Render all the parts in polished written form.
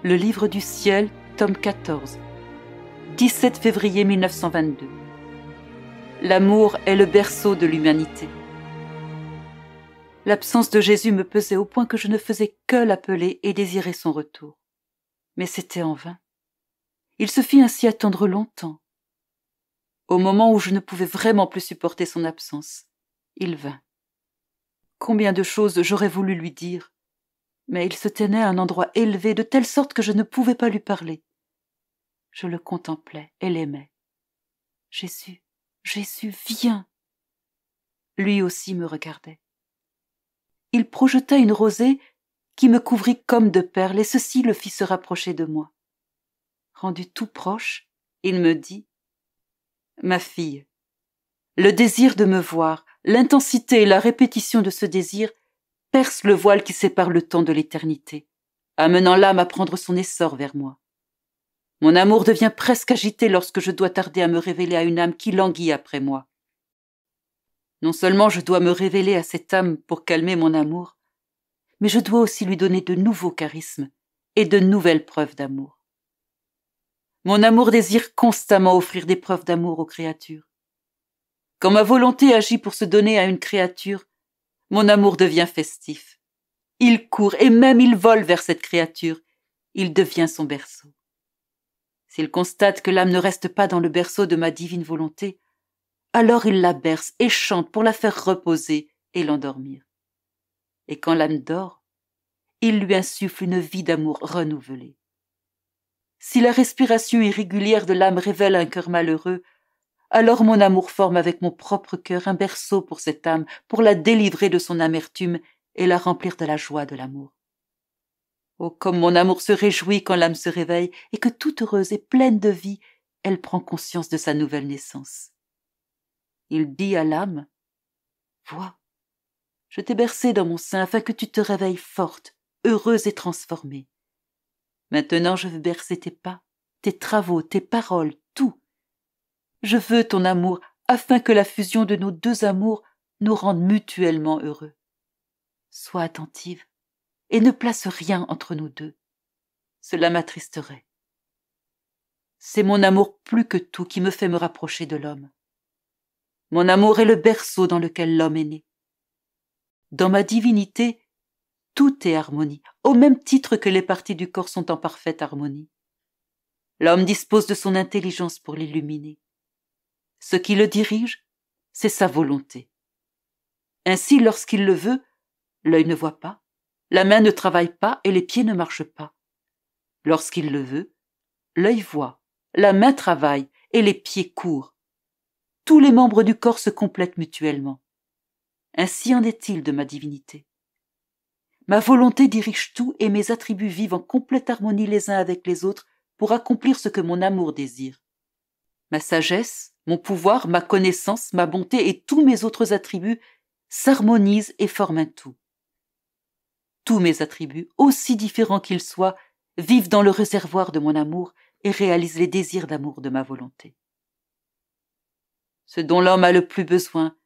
Le livre du ciel, tome 14, 17 février 1922. L'amour est le berceau de l'humanité. L'absence de Jésus me pesait au point que je ne faisais que l'appeler et désirer son retour. Mais c'était en vain. Il se fit ainsi attendre longtemps. Au moment où je ne pouvais vraiment plus supporter son absence, il vint. Combien de choses j'aurais voulu lui dire, mais il se tenait à un endroit élevé de telle sorte que je ne pouvais pas lui parler. Je le contemplais et l'aimais. « Jésus, Jésus, viens !» Lui aussi me regardait. Il projeta une rosée qui me couvrit comme de perles et ceci le fit se rapprocher de moi. Rendu tout proche, il me dit « Ma fille, le désir de me voir, l'intensité et la répétition de ce désir percent le voile qui sépare le temps de l'éternité, amenant l'âme à prendre son essor vers moi. Mon amour devient presque agité lorsque je dois tarder à me révéler à une âme qui languit après moi. Non seulement je dois me révéler à cette âme pour calmer mon amour, mais je dois aussi lui donner de nouveaux charismes et de nouvelles preuves d'amour. Mon amour désire constamment offrir des preuves d'amour aux créatures. Quand ma volonté agit pour se donner à une créature, mon amour devient festif. Il court et même il vole vers cette créature. Il devient son berceau. S'il constate que l'âme ne reste pas dans le berceau de ma divine volonté, alors il la berce et chante pour la faire reposer et l'endormir. Et quand l'âme dort, il lui insuffle une vie d'amour renouvelée. Si la respiration irrégulière de l'âme révèle un cœur malheureux, alors mon amour forme avec mon propre cœur un berceau pour cette âme, pour la délivrer de son amertume et la remplir de la joie de l'amour. Oh, comme mon amour se réjouit quand l'âme se réveille et que toute heureuse et pleine de vie, elle prend conscience de sa nouvelle naissance. Il dit à l'âme, « Vois, je t'ai bercée dans mon sein afin que tu te réveilles forte, heureuse et transformée. Maintenant je veux bercer tes pas, tes travaux, tes paroles, tout. Je veux ton amour afin que la fusion de nos deux amours nous rende mutuellement heureux. Sois attentive et ne place rien entre nous deux. Cela m'attristerait. C'est mon amour plus que tout qui me fait me rapprocher de l'homme. Mon amour est le berceau dans lequel l'homme est né. Dans ma divinité, tout est harmonie, au même titre que les parties du corps sont en parfaite harmonie. L'homme dispose de son intelligence pour l'illuminer. Ce qui le dirige, c'est sa volonté. Ainsi, lorsqu'il le veut, l'œil ne voit pas, la main ne travaille pas et les pieds ne marchent pas. Lorsqu'il le veut, l'œil voit, la main travaille et les pieds courent. Tous les membres du corps se complètent mutuellement. Ainsi en est-il de ma divinité. Ma volonté dirige tout et mes attributs vivent en complète harmonie les uns avec les autres pour accomplir ce que mon amour désire. Ma sagesse, mon pouvoir, ma connaissance, ma bonté et tous mes autres attributs s'harmonisent et forment un tout. Tous mes attributs, aussi différents qu'ils soient, vivent dans le réservoir de mon amour et réalisent les désirs d'amour de ma volonté. Ce dont l'homme a le plus besoin,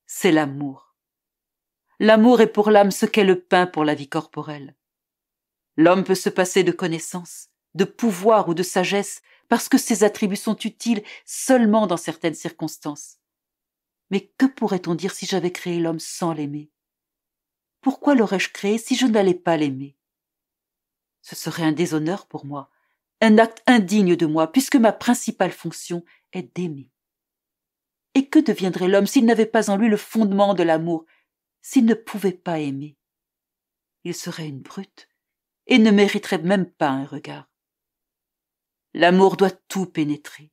c'est l'amour. L'amour est pour l'âme ce qu'est le pain pour la vie corporelle. L'homme peut se passer de connaissance, de pouvoir ou de sagesse parce que ces attributs sont utiles seulement dans certaines circonstances. Mais que pourrait-on dire si j'avais créé l'homme sans l'aimer? Pourquoi l'aurais-je créé si je n'allais pas l'aimer? Ce serait un déshonneur pour moi, un acte indigne de moi, puisque ma principale fonction est d'aimer. Et que deviendrait l'homme s'il n'avait pas en lui le fondement de l'amour, s'il ne pouvait pas aimer? Il serait une brute et ne mériterait même pas un regard. L'amour doit tout pénétrer.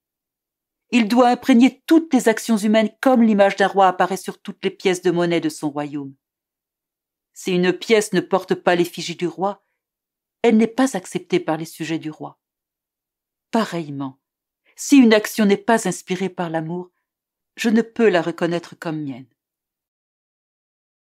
Il doit imprégner toutes les actions humaines comme l'image d'un roi apparaît sur toutes les pièces de monnaie de son royaume. Si une pièce ne porte pas l'effigie du roi, elle n'est pas acceptée par les sujets du roi. Pareillement, si une action n'est pas inspirée par l'amour, je ne peux la reconnaître comme mienne.